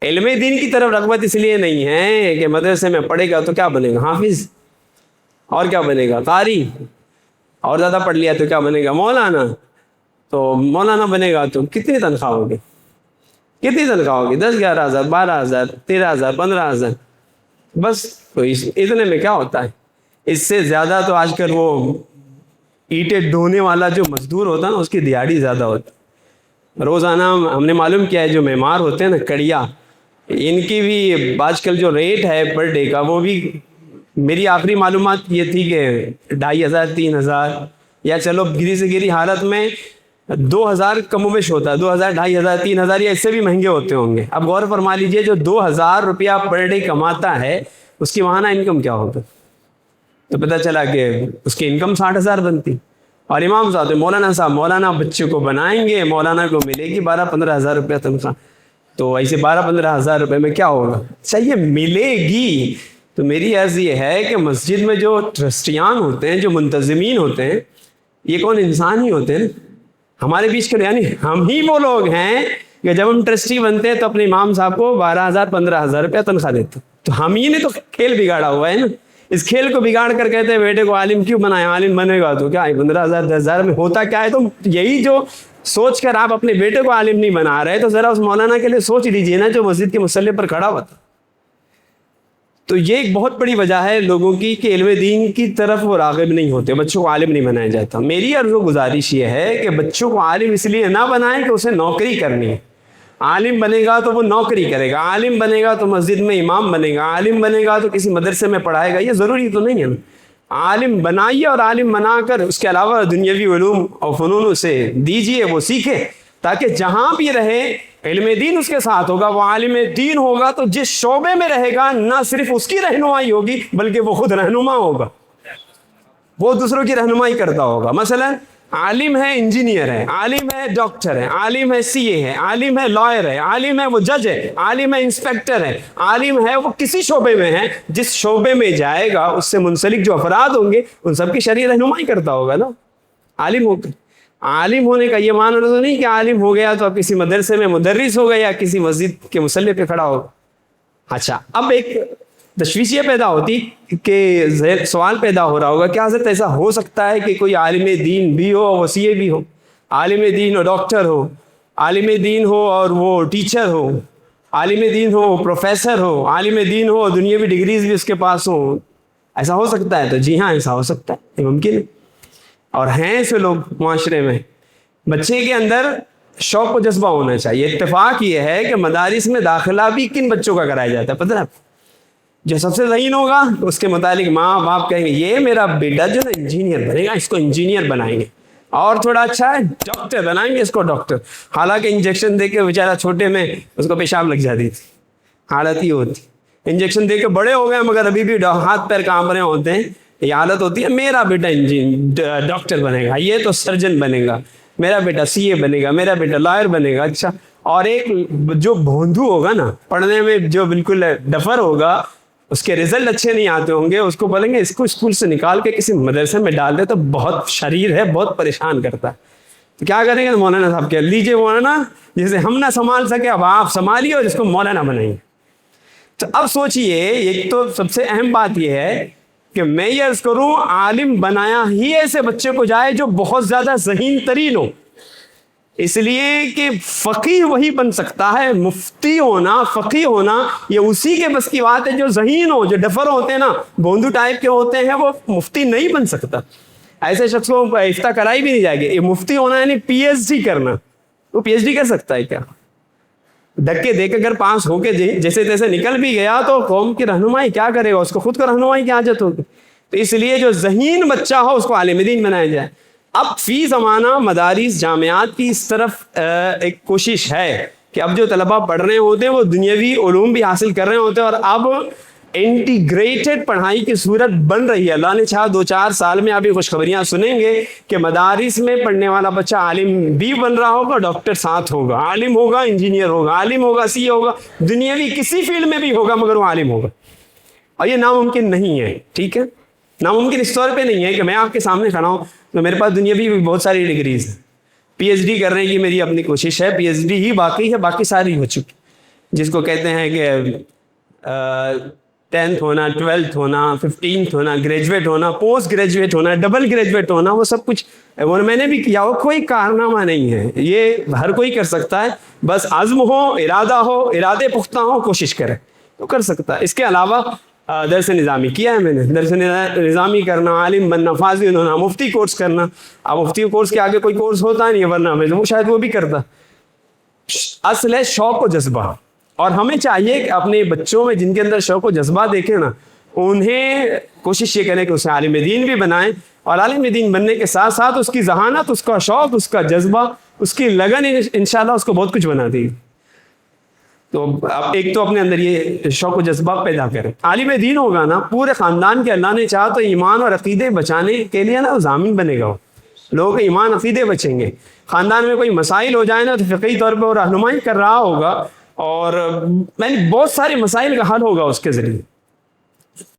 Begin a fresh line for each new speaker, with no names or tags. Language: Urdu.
علم دین کی طرف رغبت اس لیے نہیں ہے کہ مدرسے میں پڑھے گا تو کیا بنے گا؟ حافظ. اور کیا بنے گا؟ قاری. اور زیادہ پڑھ لیا تو کیا بنے گا؟ مولانا. تو مولانا بنے گا تو کتنی تنخواہ ہوگی؟ کتنی تنخواہ ہوگی؟ 10,000 11,000 12,000 13,000 15,000. بس تو اتنے میں کیا ہوتا ہے؟ اس سے زیادہ تو آج کل وہ اینٹیں ڈھونے والا جو مزدور ہوتا ہے نا اس کی دیہاڑی زیادہ ہوتی. روزانہ ہم نے معلوم کیا ہے جو معمار ہوتے ہیں نا کڑیا، ان کی بھی آج کل جو ریٹ ہے پر ڈے کا وہ بھی، میری آخری معلومات یہ تھی کہ 2,500 3,000 یا چلو گری سے گری حالت میں 2,000 کم و بیش ہوتا ہے. 2,000 2,500 3,000 یا اس سے بھی مہنگے ہوتے ہوں گے. اب غور فرما لیجئے جو 2,000 روپیہ پر ڈے کماتا ہے اس کی ماہانہ انکم کیا ہوتا؟ تو پتہ چلا کہ اس کی انکم 60,000 بنتی. اور امام صاحب مولانا بچے کو بنائیں گے، مولانا کو ملے گی 12-15 ہزار روپیہ تنخواہ. تو ایسے 12-15 ہزار روپے میں کیا ہوگا؟ چاہیے ملے گی. تو میری عرض یہ ہے کہ مسجد میں جو ٹرسٹیان ہوتے ہیں، جو منتظمین ہوتے ہیں، یہ کون انسان ہی ہوتے ہیں ہمارے بیچ کے، یعنی ہم ہی وہ لوگ ہیں کہ جب ہم ٹرسٹی بنتے ہیں تو اپنے امام صاحب کو 12,000-15,000 روپیہ تنخواہ دیتے. تو ہم ہی نے تو کھیل بگاڑا ہوا ہے نا. اس کھیل کو بگاڑ کر کہتے ہیں بیٹے کو عالم کیوں بنایا؟ عالم بنے گا تو کیا 15,000 10,000 میں ہوتا کیا ہے؟ تو یہی جو سوچ کر آپ اپنے بیٹے کو عالم نہیں بنا رہے تو ذرا اس مولانا کے لیے سوچ لیجئے نا جو مسجد کے مصلی پر کھڑا ہوا تھا. تو یہ ایک بہت بڑی وجہ ہے لوگوں کی کہ علم دین کی طرف وہ راغب نہیں ہوتے، بچوں کو عالم نہیں بنایا جاتا. میری عرض و گزارش یہ ہے کہ بچوں کو عالم اس لیے نہ بنائیں کہ اسے نوکری کرنی ہے. عالم بنے گا تو وہ نوکری کرے گا، عالم بنے گا تو مسجد میں امام بنے گا، عالم بنے گا تو کسی مدرسے میں پڑھائے گا. یہ ضروری تو نہیں ہے نا. عالم بنائیے اور عالم بنا کر اس کے علاوہ دنیاوی علوم اور فنون اسے دیجیے، وہ سیکھے تاکہ جہاں بھی رہے علم دین اس کے ساتھ ہوگا. وہ عالم دین ہوگا تو جس شعبے میں رہے گا نہ صرف اس کی رہنمائی ہوگی بلکہ وہ خود رہنما ہوگا، وہ دوسروں کی رہنمائی کرتا ہوگا. مثلا عالم ہے انجینئر ہے، عالم ہے ڈاکٹر ہے، عالم ہے سی اے ہے، عالم ہے لائر ہے، عالم ہے وہ جج ہے، عالم ہے انسپیکٹر ہے، عالم ہے وہ کسی شعبے میں ہے. جس شعبے میں جائے گا اس سے منسلک جو افراد ہوں گے ان سب کی شرعی رہنمائی کرتا ہوگا نا عالم ہو کر. عالم ہونے کا یہ معنی تو نہیں کہ عالم ہو گیا تو اب کسی مدرسے میں مدرس ہو گیا یا کسی مسجد کے مصلی پہ کھڑا ہوگا. اچھا، اب ایک تشویش یہ پیدا ہوتی کہ سوال پیدا ہو رہا ہوگا کہ حضرت ایسا ہو سکتا ہے کہ کوئی عالم دین بھی ہو اور وسیع بھی ہو، عالم دین اور ڈاکٹر ہو، عالم دین ہو اور وہ ٹیچر ہو، عالم دین ہو پروفیسر ہو، عالم دین ہو اور دنیاوی ڈگریز بھی اس کے پاس ہوں؟ ایسا ہو سکتا ہے؟ تو جی ہاں ایسا ہو سکتا ہے، یہ ممکن ہے. اور ہیں ایسے لوگ معاشرے میں. بچے کے اندر شوق و جذبہ ہونا چاہیے. اتفاق یہ ہے کہ مدارس میں داخلہ بھی کن بچوں کا کرایا جاتا ہے پتہ ہے؟ جو سب سے ذہین ہوگا اس کے متعلق ماں باپ کہیں گے یہ میرا بیٹا جو نا انجینئر بنے گا، اس کو انجینئر بنائیں گے، اور تھوڑا اچھا ہے ڈاکٹر بنائیں گے اس کو ڈاکٹر. حالانکہ انجیکشن دے کے بیچارہ چھوٹے میں اس کو پیشاب لگ جاتی تھی، حالت ہی ہوتی. انجیکشن دے کے بڑے ہو گئے مگر ابھی بھی ہاتھ پیر کانپ رہے ہوتے ہیں. یہ حالت ہوتی ہے میرا بیٹا ڈاکٹر بنے گا، یہ تو سرجن بنے گا، میرا بیٹا سی اے بنے گا، میرا بیٹا لائر بنے گا. اچھا، اور ایک جو بھوندو ہوگا نا پڑھنے میں، جو بالکل ڈفر ہوگا، اس کے رزلٹ اچھے نہیں آتے ہوں گے، اس کو بولیں گے اس کو اسکول سے نکال کے کسی مدرسے میں ڈال دے تو بہت شریر ہے، بہت پریشان کرتا ہے. تو کیا کریں گے؟ مولانا صاحب کہہ لیجیے مولانا جسے ہم نہ سنبھال سکے اب آپ سنبھالیے اور جس کو مولانا بنائیے. تو اب سوچئے، ایک تو سب سے اہم بات یہ ہے کہ میں یہ عرض کروں عالم بنایا ہی ایسے بچے کو جائے جو بہت زیادہ ذہین ترین ہو، اس لیے کہ فقیہ وہی بن سکتا ہے. مفتی ہونا، فقیہ ہونا یہ اسی کے بس کی بات ہے جو ذہین ہو. جو ڈفر ہوتے ہیں نا، بوندو ٹائپ کے ہوتے ہیں، وہ مفتی نہیں بن سکتا. ایسے شخص کو افتاء کرائی بھی نہیں جائے گی. یہ مفتی ہونا یعنی پی ایچ ڈی کرنا. وہ پی ایچ ڈی کر سکتا ہے کیا؟ دھکے دے کے اگر پاس ہو کے جیسے تیسے نکل بھی گیا تو قوم کی رہنمائی کیا کرے گا؟ اس کو خود کو رہنمائی کی حاجت ہوگی. تو اس لیے جو ذہین بچہ ہو اس کو عالم دین بنایا جائے. اب فی زمانہ مدارس جامعات کی اس طرف ایک کوشش ہے کہ اب جو طلبہ پڑھ رہے ہوتے ہیں وہ دنیاوی علوم بھی حاصل کر رہے ہوتے ہیں، اور اب انٹیگریٹڈ پڑھائی کی صورت بن رہی ہے. اللہ نے چاہا 2-4 سال میں آپ یہ خوشخبریاں سنیں گے کہ مدارس میں پڑھنے والا بچہ عالم بھی بن رہا ہوگا، ڈاکٹر ساتھ ہوگا، عالم ہوگا، انجینئر ہوگا، عالم ہوگا، سی اے ہوگا، دنیاوی کسی فیلڈ میں بھی ہوگا مگر وہ عالم ہوگا. اور یہ ناممکن نہیں ہے. ٹھیک ہے، ناممکن اس طور پہ نہیں ہے کہ میں آپ کے سامنے کھڑا ہوں تو میرے پاس دنیاوی بھی بہت ساری ڈگریز ہیں، پی ایچ ڈی کرنے کی میری اپنی کوشش ہے، پی ایچ ڈی ہی باقی ہے، باقی ساری ہو چکی. جس کو کہتے ہیں کہ 10th ہونا، 12th ہونا، 15th ہونا، گریجویٹ ہونا، پوسٹ گریجویٹ ہونا، ڈبل گریجویٹ ہونا، وہ سب کچھ وہ میں نے بھی کیا، وہ کوئی کارنامہ نہیں ہے، یہ ہر کوئی کر سکتا ہے، بس عزم ہو، ارادے پختہ ہو، کوشش کرے تو کر سکتا ہے۔ اس کے علاوہ درس نظامی کیا ہے میں نے، درس نظامی کرنا، عالم بننا، فاضل ہونا، مفتی کورس کرنا۔ اب مفتی کورس کے آگے کوئی کورس ہوتا نہیں ہے، ورنہ میں وہ شاید وہ بھی کرتا۔ اصل ہے شوق و جذبہ، اور ہمیں چاہیے کہ اپنے بچوں میں جن کے اندر شوق و جذبہ دیکھیں نا، انہیں کوشش یہ کریں کہ اسے عالم دین بھی بنائیں، اور عالم دین بننے کے ساتھ ساتھ اس کی ذہانت، اس کا شوق، اس کا جذبہ، اس کی لگن انشاءاللہ اس کو بہت کچھ بنا دے گی۔ تو ایک تو اپنے اندر یہ شوق و جذبہ پیدا کریں۔ عالم دین ہوگا نا، پورے خاندان کے اللہ نے چاہا تو ایمان اور عقیدے بچانے کے لیے نا ضامن بنے گا، لوگوں کے ایمان عقیدے بچیں گے۔ خاندان میں کوئی مسائل ہو جائے نا تو فقہی طور پہ وہ رہنمائی کر رہا ہوگا، اور بہت سارے مسائل کا حل ہوگا اس کے ذریعے۔